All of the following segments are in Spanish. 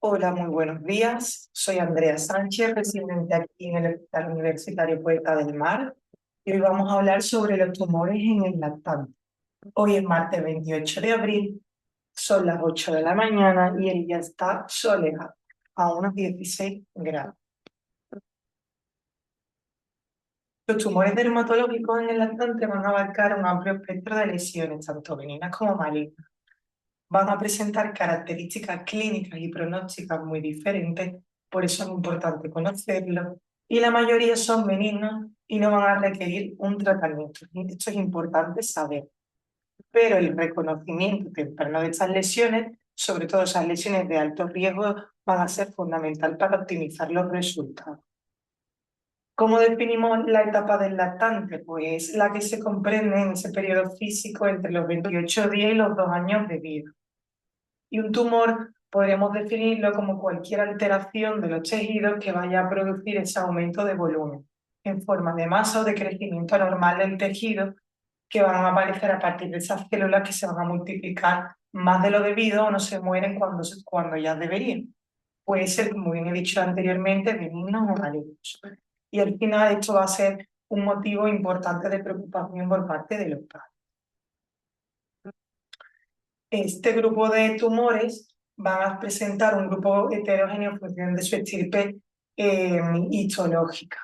Hola, muy buenos días. Soy Andrea Sánchez, residente aquí en el Hospital Universitario Puerta del Mar. Y hoy vamos a hablar sobre los tumores en el lactante. Hoy es martes 28 de abril, son las 8 de la mañana y el día está soleado, a unos 16 grados. Los tumores dermatológicos en el lactante van a abarcar un amplio espectro de lesiones, tanto benignas como malignas. Van a presentar características clínicas y pronósticas muy diferentes, por eso es importante conocerlo, y la mayoría son benignos y no van a requerir un tratamiento. Esto es importante saber, pero el reconocimiento temprano de estas lesiones, sobre todo esas lesiones de alto riesgo, van a ser fundamental para optimizar los resultados. ¿Cómo definimos la etapa del lactante? Pues la que se comprende en ese periodo físico entre los 28 días y los 2 años de vida. Y un tumor podríamos definirlo como cualquier alteración de los tejidos que vaya a producir ese aumento de volumen en forma de masa o de crecimiento anormal del tejido que van a aparecer a partir de esas células que se van a multiplicar más de lo debido o no se mueren cuando ya deberían. Puede ser, como bien he dicho anteriormente, benignos o malignos. Y al final esto va a ser un motivo importante de preocupación por parte de los padres. Este grupo de tumores van a presentar un grupo heterogéneo en función de su estirpe histológica.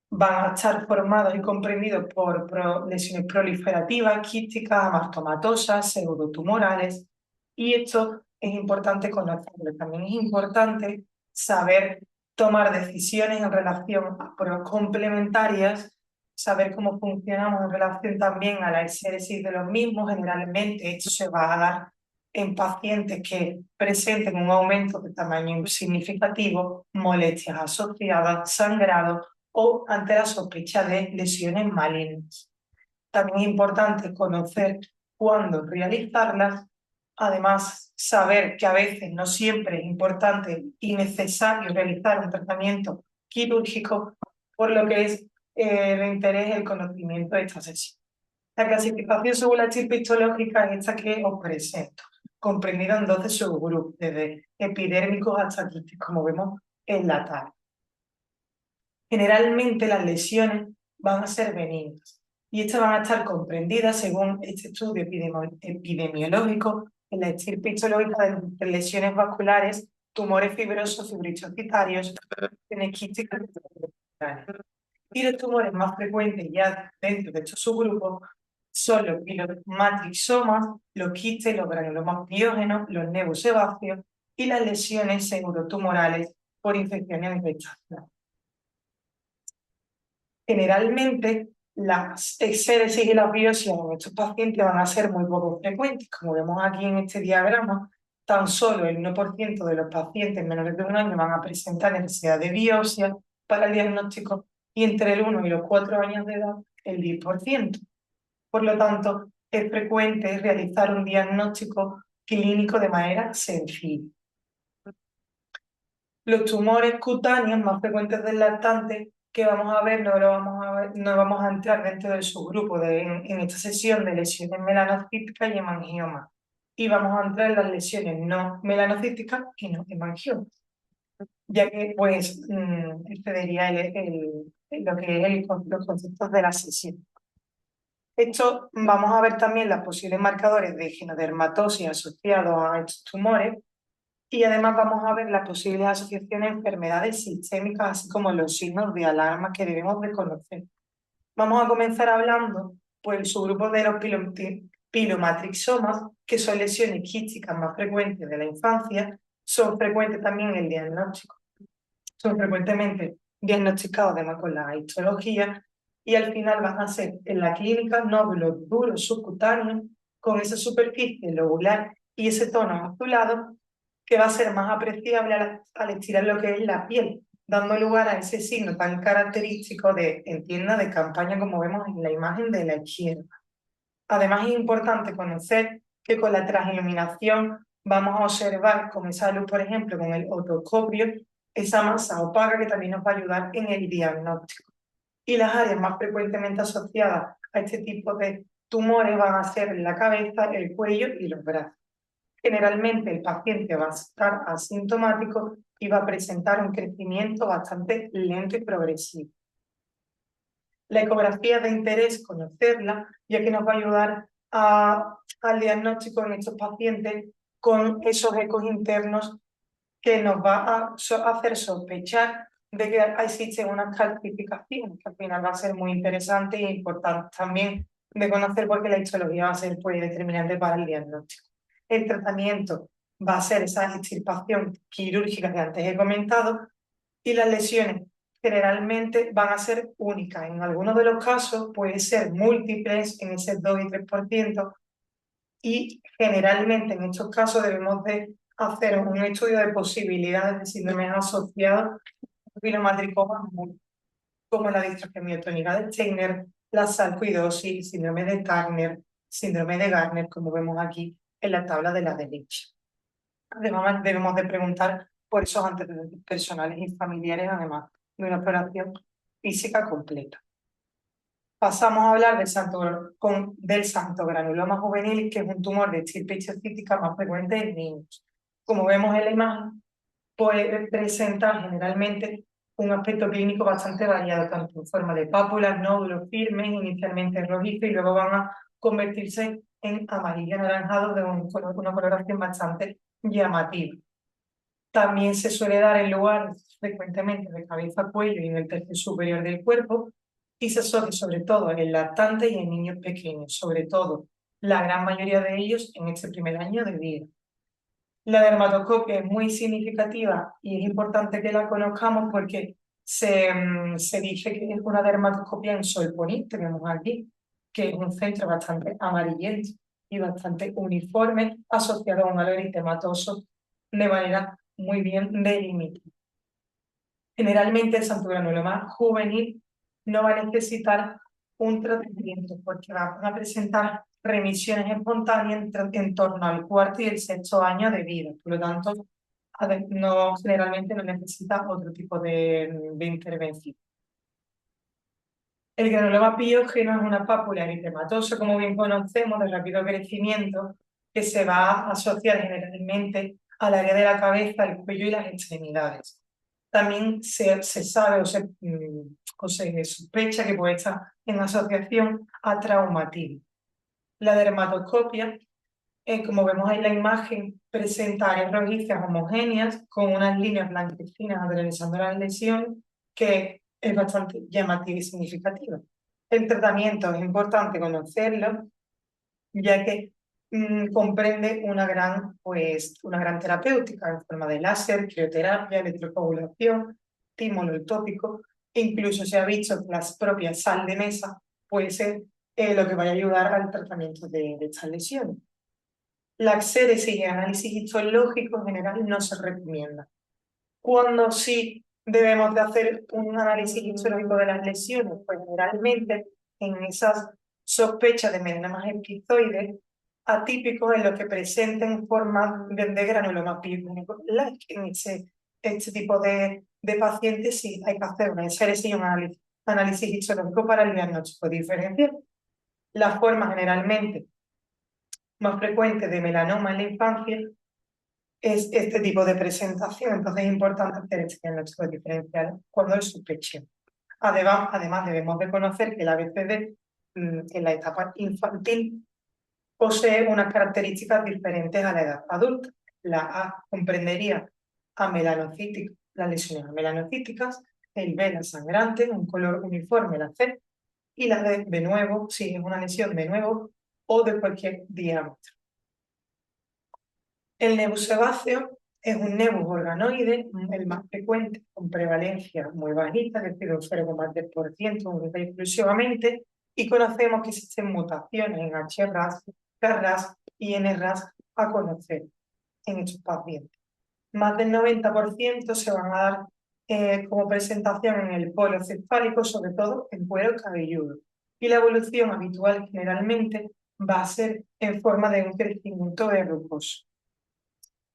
Van a estar formados y comprendidos por lesiones proliferativas, quísticas, amastomatosas, pseudotumorales, y esto es importante conocerlo. También es importante saber tomar decisiones en relación a pruebas complementarias, saber cómo funcionamos en relación también a la exéresis de los mismos. Generalmente esto se va a dar en pacientes que presenten un aumento de tamaño significativo, molestias asociadas, sangrado o ante la sospecha de lesiones malignas. También es importante conocer cuándo realizarlas. Además, saber que a veces no siempre es importante y necesario realizar un tratamiento quirúrgico, por lo que es de interés el conocimiento de esta sesión. La clasificación según la estirpe histológica es esta que os presento, comprendida en 12 subgrupos, desde epidérmicos hasta quísticos, como vemos en la tabla. Generalmente las lesiones van a ser benignas y estas van a estar comprendidas según este estudio epidemiológico en la estirpe histológica de lesiones vasculares, tumores fibrosos, fibrostocitarios, lesiones quísticas y los tumores más frecuentes ya dentro de estos subgrupos son los pilomatrixomas, los quistes, los granulomas piógenos, los nevus sebáceos y las lesiones pseudotumorales por infecciones infecciosas. Generalmente, las exéresis y las biopsias en estos pacientes van a ser muy poco frecuentes. Como vemos aquí en este diagrama, tan solo el 1% de los pacientes menores de 1 año van a presentar necesidad de biopsia para el diagnóstico y entre el 1 y los 4 años de edad, el 10%. Por lo tanto, es frecuente realizar un diagnóstico clínico de manera sencilla. Los tumores cutáneos más frecuentes del lactante que vamos a ver, no vamos a entrar dentro del subgrupo en esta sesión de lesiones melanocíticas y hemangiomas. Y vamos a entrar en las lesiones no melanocíticas y no hemangiomas, ya que pues excedería lo que es los conceptos de la sesión. Esto vamos a ver también los posibles marcadores de genodermatosis asociados a estos tumores. Y además vamos a ver las posibles asociaciones a enfermedades sistémicas, así como los signos de alarma que debemos de conocer. Vamos a comenzar hablando por el subgrupo de los pilomatrixomas, que son lesiones quísticas más frecuentes de la infancia, son frecuentes también en el diagnóstico. Son frecuentemente diagnosticados además con la histología y al final van a ser en la clínica nódulos duros subcutáneos con esa superficie lobular y ese tono azulado que va a ser más apreciable al estirar lo que es la piel, dando lugar a ese signo tan característico en tienda de campaña como vemos en la imagen de la izquierda. Además es importante conocer que con la transiluminación vamos a observar con esa luz, por ejemplo, con el otoscopio, esa masa opaca que también nos va a ayudar en el diagnóstico. Y las áreas más frecuentemente asociadas a este tipo de tumores van a ser la cabeza, el cuello y los brazos. Generalmente el paciente va a estar asintomático y va a presentar un crecimiento bastante lento y progresivo. La ecografía de interés conocerla, ya que nos va a ayudar al diagnóstico en estos pacientes con esos ecos internos que nos va a hacer sospechar de que existe una calcificación, que al final va a ser muy interesante e importante también de conocer porque la histología va a ser pues, determinante para el diagnóstico. El tratamiento va a ser esa extirpación quirúrgica que antes he comentado y las lesiones generalmente van a ser únicas. En algunos de los casos puede ser múltiples en ese 2 y 3%, y generalmente en estos casos debemos de hacer un estudio de posibilidades de síndromes asociados a pilomatricoma, como la distrofia miotónica de Steiner, la sarcoidosis, síndrome de Turner, síndrome de Gardner, como vemos aquí en la tabla de la derecha. Además, debemos de preguntar por esos antecedentes personales y familiares, además de una exploración física completa. Pasamos a hablar del xantogranuloma juvenil, que es un tumor de estirpe histocítica más frecuente en niños. Como vemos en la imagen, puede presentar generalmente un aspecto clínico bastante variado, tanto en forma de pápulas, nódulos firmes, inicialmente rojizos, y luego van a convertirse en amarillo anaranjado de una coloración bastante llamativa. También se suele dar en lugares frecuentemente de cabeza a cuello y en el tercio superior del cuerpo, y se asocia sobre todo en lactantes y en niños pequeños, sobre todo la gran mayoría de ellos en este primer año de vida. La dermatoscopia es muy significativa y es importante que la conozcamos porque se dice que es una dermatoscopia en Solponit, tenemos aquí, que es un centro bastante amarillento y bastante uniforme, asociado a un halo eritematoso de manera muy bien delimitada. Generalmente el xantogranuloma juvenil no va a necesitar un tratamiento porque va a presentar remisiones espontáneas en torno al cuarto y el sexto año de vida. Por lo tanto, generalmente no necesita otro tipo de intervención. El granuloma piógeno es una pápula eritematosa, como bien conocemos, de rápido crecimiento, que se va a asociar generalmente al área de la cabeza, el cuello y las extremidades. También se sabe o se sospecha que puede estar en asociación a traumatismo. La dermatoscopia, como vemos en la imagen, presenta áreas rojizas homogéneas con unas líneas blanquecinas atravesando la lesión, que es bastante llamativa y significativa. El tratamiento es importante conocerlo, ya que comprende una gran terapéutica en forma de láser, crioterapia, electrocoagulación, estímulo el tópico, e incluso se ha visto que la propia sal de mesa puede ser lo que vaya a ayudar al tratamiento de estas lesiones. La xéresis y análisis histológico en general no se recomienda. Cuando sí debemos de hacer un análisis histológico de las lesiones, pues generalmente en esas sospechas de melanomas epizoides atípicos en los que presenten formas de granuloma piógeno. En este tipo de pacientes sí hay que hacer una xéresis y un análisis histológico para el diagnóstico diferencial. La forma generalmente más frecuente de melanoma en la infancia es este tipo de presentación, entonces es importante hacer este diagnóstico diferencial cuando es sospechoso. Además, debemos de conocer que el ABCD en la etapa infantil posee unas características diferentes a la edad adulta. La A comprendería a melanocíticas, las lesiones melanocíticas, el B la sangrante, un color uniforme la C, y la D de nuevo, si es una lesión de nuevo o de cualquier diámetro. El nebus sebáceo es un nebus organoide, el más frecuente, con prevalencia muy bajita, es decir, un 0,3%, única y exclusivamente, y conocemos que existen mutaciones en HRAS, KRAS y NRAS a conocer en estos pacientes. Más del 90% se van a dar como presentación en el polo cefálico, sobre todo en cuero cabelludo. Y la evolución habitual generalmente va a ser en forma de un crecimiento verrucoso.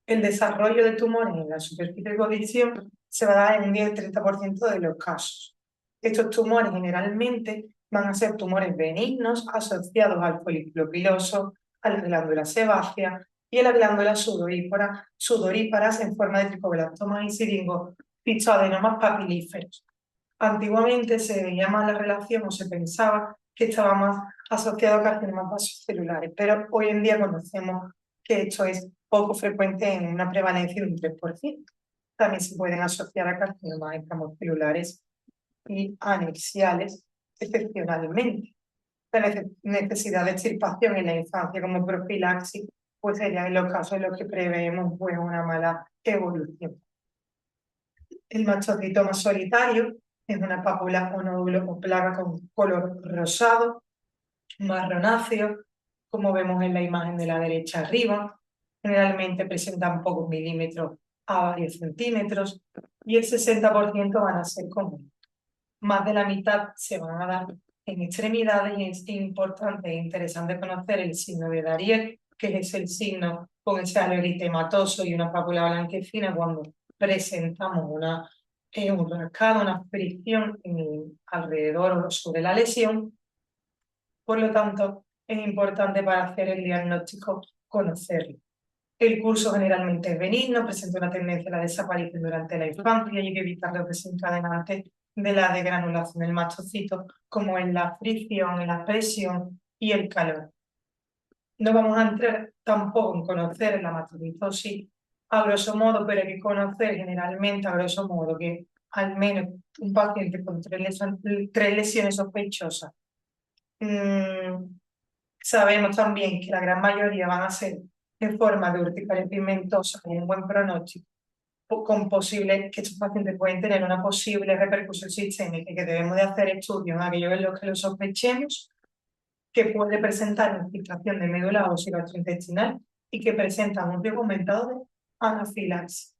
El desarrollo de tumores en la superficie de codición se va a dar en un 10-30% de los casos. Estos tumores generalmente van a ser tumores benignos asociados al folículo piloso, a la glándula sebácea, y la glándula sudoríparas en forma de tricoblastomas y cistoadenomas papilíferos. Antiguamente se veía más la relación o se pensaba que estaba más asociado a carcinomas vasocelulares, pero hoy en día conocemos que esto es poco frecuente en una prevalencia de un 3%. También se pueden asociar a carcinomas extracelulares y anexiales excepcionalmente. La necesidad de extirpación en la infancia como profilaxis pues sería en los casos en los que preveemos pues, una mala evolución. El mastocitoma solitario es una pápula o nódulo o placa con color rosado, marronáceo, como vemos en la imagen de la derecha arriba. Generalmente presentan pocos milímetros a varios centímetros y el 60% van a ser comunes. Más de la mitad se van a dar en extremidades y es importante e interesante conocer el signo de Darier, que es el signo con ese halo eritematoso y una pápula blanquecina cuando presentamos un rascado, una fricción alrededor o sobre la lesión. Por lo tanto, es importante para hacer el diagnóstico conocerlo. El curso generalmente es benigno, presenta una tendencia a la desaparición durante la infancia y hay que evitar los desencadenantes de la degranulación del mastocito, como es la fricción, la presión y el calor. No vamos a entrar tampoco en conocer la mastocitosis a grosso modo, pero hay que conocer generalmente a grosso modo que al menos un paciente con tres lesiones sospechosas. Sabemos también que la gran mayoría van a ser en forma de urticaria pigmentosa con un buen pronóstico, con posible, que estos pacientes pueden tener una posible repercusión sistémica y que debemos de hacer estudios en aquellos en los que lo sospechemos, que puede presentar infiltración de médula ósea gastrointestinal y que presentan un riesgo aumentado de anafilaxis.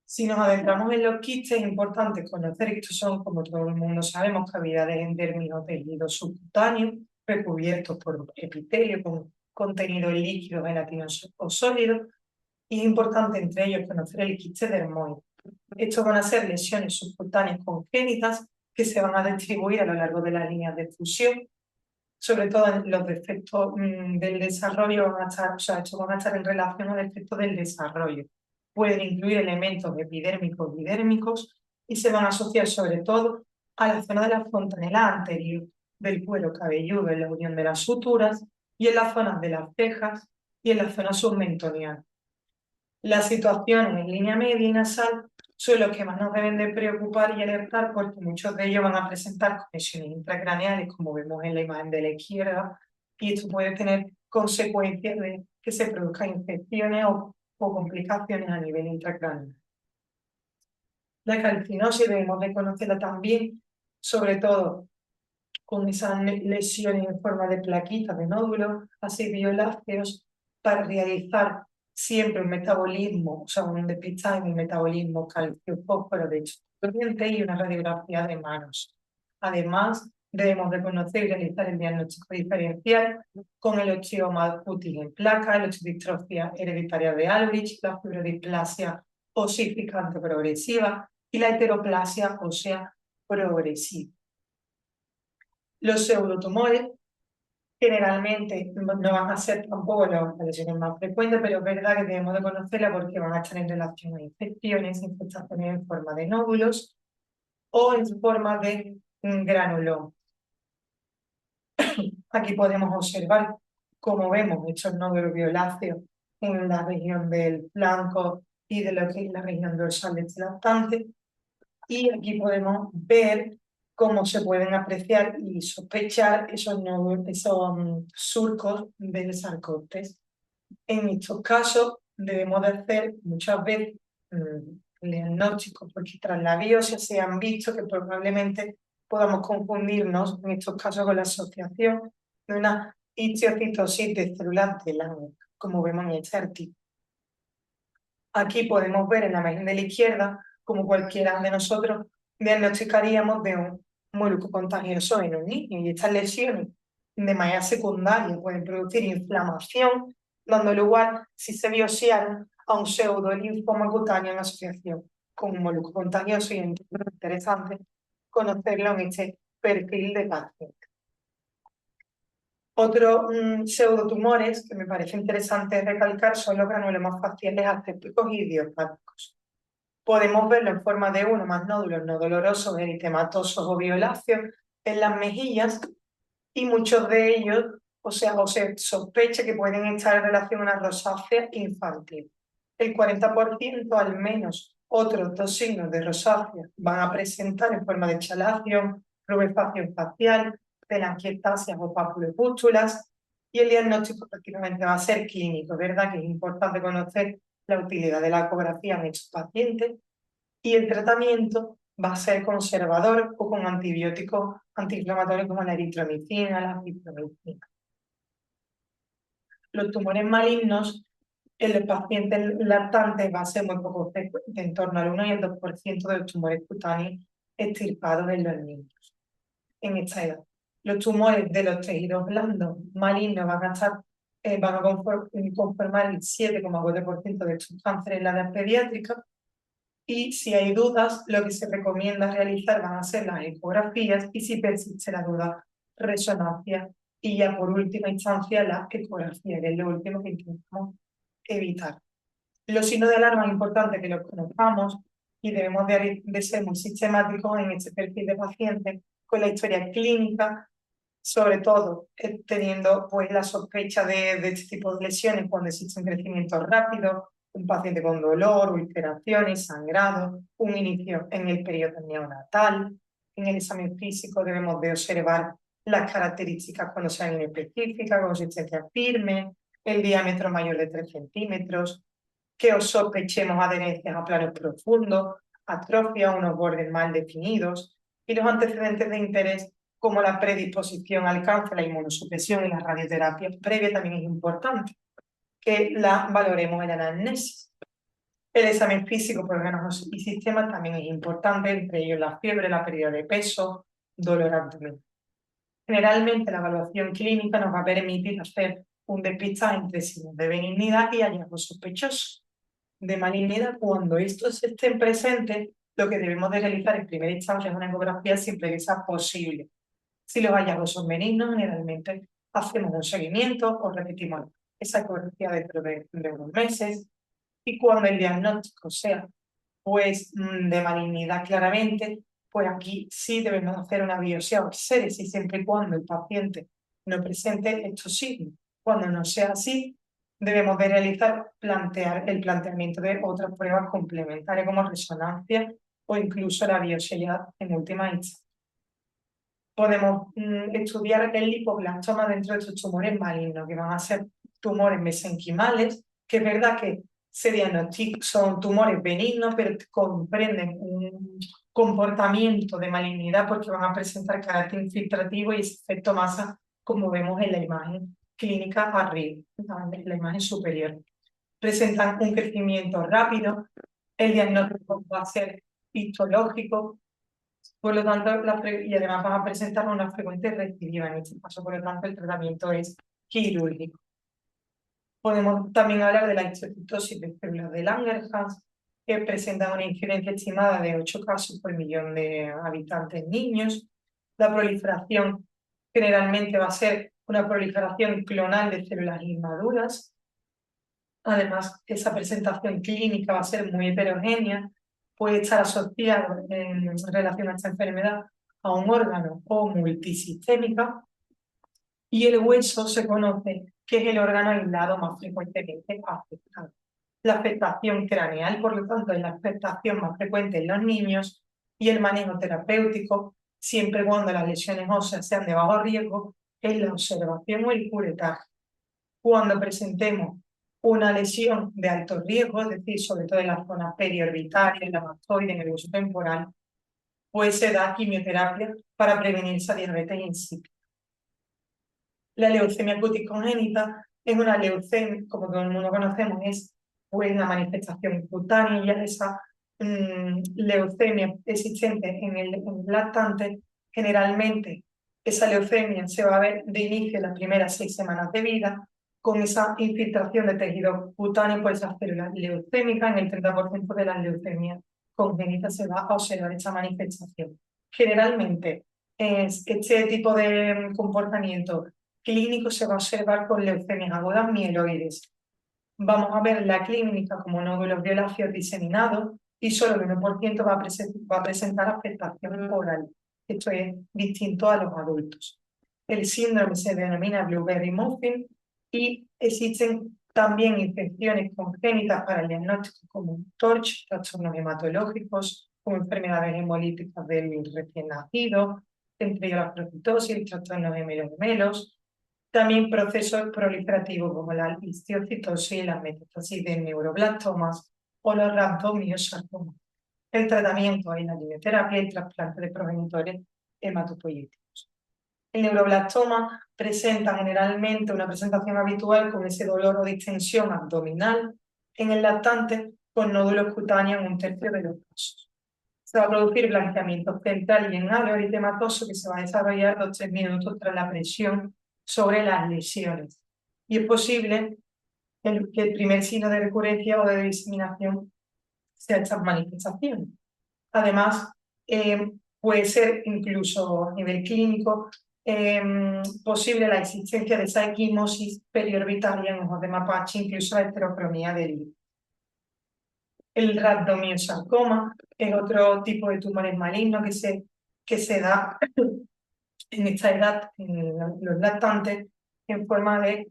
Si nos adentramos en los quistes, es importante conocer que estos son, como todo el mundo sabemos, cavidades endérmicas o tejidos subcutáneos recubiertos por epitelio con contenido líquido, gelatinoso o sólido, y es importante entre ellos conocer el quiste dermoide. Estos van a ser lesiones subcutáneas congénitas que se van a distribuir a lo largo de las líneas de fusión, sobre todo en los defectos del desarrollo van a estar, o sea, estos van a estar en relación a defectos del desarrollo. Pueden incluir elementos epidérmicos y vidérmicos y se van a asociar sobre todo a la zona de la fontanela anterior del cuero cabelludo, en la unión de las suturas y en las zonas de las cejas y en la zona submentoniana. Las situaciones en línea media y nasal son los que más nos deben de preocupar y alertar porque muchos de ellos van a presentar conexiones intracraneales, como vemos en la imagen de la izquierda, y esto puede tener consecuencias de que se produzcan infecciones o complicaciones a nivel intracraneal. La calcinosis debemos de conocerla también, sobre todo con esas lesiones en forma de plaquitas, de nódulos, así violáceos, para realizar siempre un metabolismo, o sea, un depistaje en el metabolismo calcio-fósforo de hecho y una radiografía de manos. Además, debemos de conocer y realizar el diagnóstico diferencial con el osteoma cutis en placa, la osteodistrofia hereditaria de Albrigh, la fibrodisplasia osificante progresiva y la heteroplasia ósea progresiva. Los pseudotumores generalmente no van a ser tampoco las lesiones más frecuentes, pero es verdad que debemos de conocerla porque van a estar en relación a infecciones, infestaciones en forma de nódulos o en forma de granuloma. Aquí podemos observar cómo vemos estos nódulos violáceos en la región del flanco y de lo que es la región dorsal del lactante. Y aquí podemos ver cómo se pueden apreciar y sospechar esos surcos del sarcópteris. En estos casos debemos de hacer muchas veces diagnósticos porque tras la biopsia se han visto que probablemente podamos confundirnos en estos casos con la asociación de una histiocytosis de células de Lange, como vemos en este artículo. Aquí podemos ver en la imagen de la izquierda como cualquiera de nosotros diagnosticaríamos de un molusco contagioso en un niño. Y estas lesiones de manera secundaria pueden producir inflamación, dando lugar, si se biopsiaron, a un pseudolinfoma cutáneo en asociación con un molusco contagioso. Y es interesante conocerlo en este perfil de paciente. Otros pseudotumores que me parece interesante recalcar son los granulomas faciales acépticos y idiopáticos. Podemos verlo en forma de uno más nódulos no dolorosos, eritematosos o violáceos en las mejillas, y muchos de ellos, o se sospecha que pueden estar en relación a una rosácea infantil. El 40% al menos otros dos signos de rosácea van a presentar en forma de chalación, rubefacción facial, telangiectasias o papulopústulas, y el diagnóstico prácticamente va a ser clínico, ¿verdad? Que es importante conocer la utilidad de la ecografía en estos pacientes, y el tratamiento va a ser conservador o con antibióticos antiinflamatorios como la eritromicina, la azithromicina. Los tumores malignos en los pacientes lactantes va a ser muy poco frecuente, en torno al 1 y el 2% de los tumores cutáneos extirpados en los niños en esta edad. Los tumores de los tejidos blandos malignos van a conformar el 7,4% de estos cánceres en la edad pediátrica. Y si hay dudas, lo que se recomienda realizar van a ser las ecografías, y si persiste la duda, resonancia, y ya por última instancia la ecografía, que es lo último que intentamos evitar. Los signos de alarma es importante que los conozcamos, y debemos de ser muy sistemáticos en este perfil de pacientes con la historia clínica, sobre todo teniendo pues la sospecha de este tipo de lesiones cuando existe un crecimiento rápido, un paciente con dolor, ulceraciones, sangrado, un inicio en el periodo neonatal. En el examen físico debemos de observar las características cuando sean inespecíficas, consistencia firme, el diámetro mayor de 3 centímetros, que os sospechemos adherencias a planos profundos, atrofia, unos bordes mal definidos, y los antecedentes de interés como la predisposición al cáncer, la inmunosupresión y la radioterapia previa también es importante que la valoremos en la anamnesis. El examen físico por órganos y sistemas también es importante, entre ellos la fiebre, la pérdida de peso, dolor abdominal. Generalmente la evaluación clínica nos va a permitir hacer un despistaje entre signos de benignidad y hallazgos sospechosos de malignidad. Cuando estos estén presentes, lo que debemos de realizar en primera instancia es una ecografía siempre que sea posible. Si los hallazgos son benignos, generalmente hacemos un seguimiento o repetimos esa ecografía dentro de unos meses. Y cuando el diagnóstico sea pues de malignidad claramente, pues aquí sí debemos hacer una biopsia o xéresis, siempre y cuando el paciente no presente estos signos. Cuando no sea así, debemos de realizar el planteamiento de otras pruebas complementarias como resonancia o incluso la biopsia ya en última instancia. Podemos estudiar el lipoblastoma dentro de estos tumores malignos, que van a ser tumores mesenquimales, que es verdad que se diagnostican, son tumores benignos, pero comprenden un comportamiento de malignidad porque van a presentar carácter infiltrativo y ese efecto masa, como vemos en la imagen clínica arriba, en la imagen superior. Presentan un crecimiento rápido, el diagnóstico va a ser histológico, por lo tanto, y además van a presentar una frecuente recidiva en este caso, por lo tanto, el tratamiento es quirúrgico. Podemos también hablar de la histocitosis de células de Langerhans, que presentan una incidencia estimada de 8 casos por millón de habitantes niños. La proliferación generalmente va a ser una proliferación clonal de células inmaduras. Además, esa presentación clínica va a ser muy heterogénea, puede estar asociado en relación a esta enfermedad a un órgano o multisistémica, y el hueso se conoce que es el órgano aislado más frecuentemente afectado. La afectación craneal, por lo tanto, es la afectación más frecuente en los niños, y el manejo terapéutico, siempre cuando las lesiones óseas sean de bajo riesgo, es la observación o el curetaje. Cuando presentemos una lesión de alto riesgo, es decir, sobre todo en la zona periorbitaria, en la mastoide, en el hueso temporal, pues se da quimioterapia para prevenir esa diabetes insípida. La leucemia cutis congénita es una leucemia, como todo el mundo conocemos, es pues, una manifestación cutánea ya de esa leucemia existente en el lactante. Generalmente esa leucemia se va a ver de inicio en las primeras 6 semanas de vida, con esa infiltración de tejido cutáneo por esas células leucémicas. En el 30% de las leucemias congénitas se va a observar esta manifestación. Generalmente este tipo de comportamiento clínico se va a observar con leucemias agudas mieloides. Vamos a ver la clínica como nódulos violáceos diseminados y solo el 1% va a presentar afectación oral. Esto es distinto a los adultos. El síndrome se denomina Blueberry Muffin y existen también infecciones congénitas para el diagnóstico como TORCH, trastornos hematológicos, como enfermedades hemolíticas del recién nacido, entre ellos la procitosis, trastornos gemelos, también procesos proliferativos como la histiocytosis y la metástasis de neuroblastomas o los rhabdomyosarcomas. El tratamiento es la quimioterapia y el trasplante de progenitores hematopoyéticos. El neuroblastoma presenta generalmente una presentación habitual con ese dolor o distensión abdominal en el lactante con nódulos cutáneos en 1/3 de los casos. Se va a producir blanqueamiento central y enalo eritematoso que se va a desarrollar 2-3 minutos tras la presión sobre las lesiones. Y es posible que el primer signo de recurrencia o de diseminación sea estas manifestaciones. Además, puede ser incluso a nivel clínico posible la existencia de esa equimosis periorbitaria en ojos de mapache, incluso la heterocromía del iris. El rhabdomyosarcoma es otro tipo de tumores malignos que se da en esta edad, en los lactantes, en forma de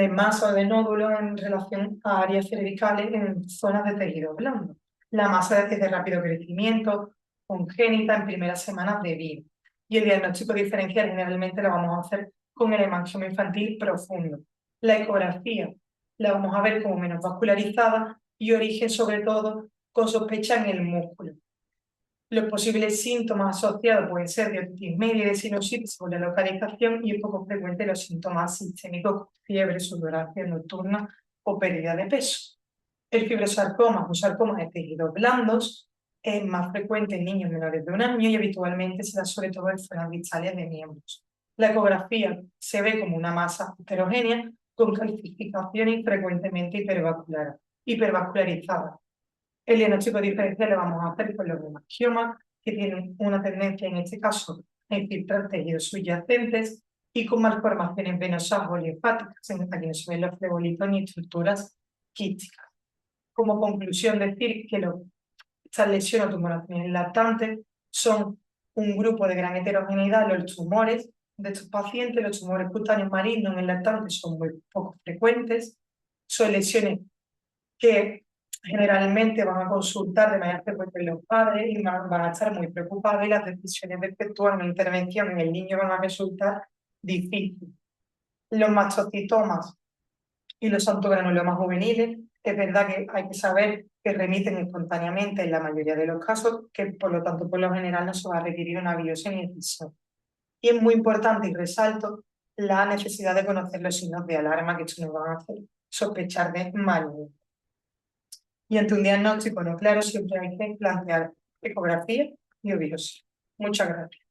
masa o de nódulos en relación a áreas cervicales en zonas de tejido blando. La masa es de rápido crecimiento, congénita en primeras semanas de vida. Y el diagnóstico diferencial generalmente lo vamos a hacer con el hemangioma infantil profundo. La ecografía la vamos a ver como menos vascularizada y origen sobre todo con sospecha en el músculo. Los posibles síntomas asociados pueden ser de otitis media y de sinusitis según la localización y es poco frecuente los síntomas sistémicos, fiebre, sudoración nocturna o pérdida de peso. El fibrosarcoma, un sarcoma de tejidos blandos, es más frecuente en niños menores de 1 año y habitualmente se da sobre todo en zonas distales de miembros. La ecografía se ve como una masa heterogénea con calcificaciones frecuentemente hipervascularizadas. El diagnóstico diferencial lo vamos a hacer con los hemangiomas, que tienen una tendencia en este caso a infiltrar tejidos subyacentes y con malformaciones venosas o linfáticas, aquí no se ven los flebollitos ni estructuras quísticas. Como conclusión, decir que estas lesiones o tumoraciones lactantes son un grupo de gran heterogeneidad. Los tumores de estos pacientes, los tumores cutáneos malignos en el lactante son muy poco frecuentes, son lesiones que generalmente van a consultar de manera frecuente los padres y van a estar muy preocupados y las decisiones de efectuar una intervención en el niño van a resultar difíciles. Los mastocitomas y los autogranulomas juveniles, es verdad que hay que saber que remiten espontáneamente en la mayoría de los casos, que por lo tanto por lo general no se va a requerir una biopsia ni incisión. Y es muy importante y resalto la necesidad de conocer los signos de alarma que esto nos van a hacer sospechar de malignidad. Y ante un diagnóstico no claro siempre hay que plantear ecografía y biopsia. Muchas gracias.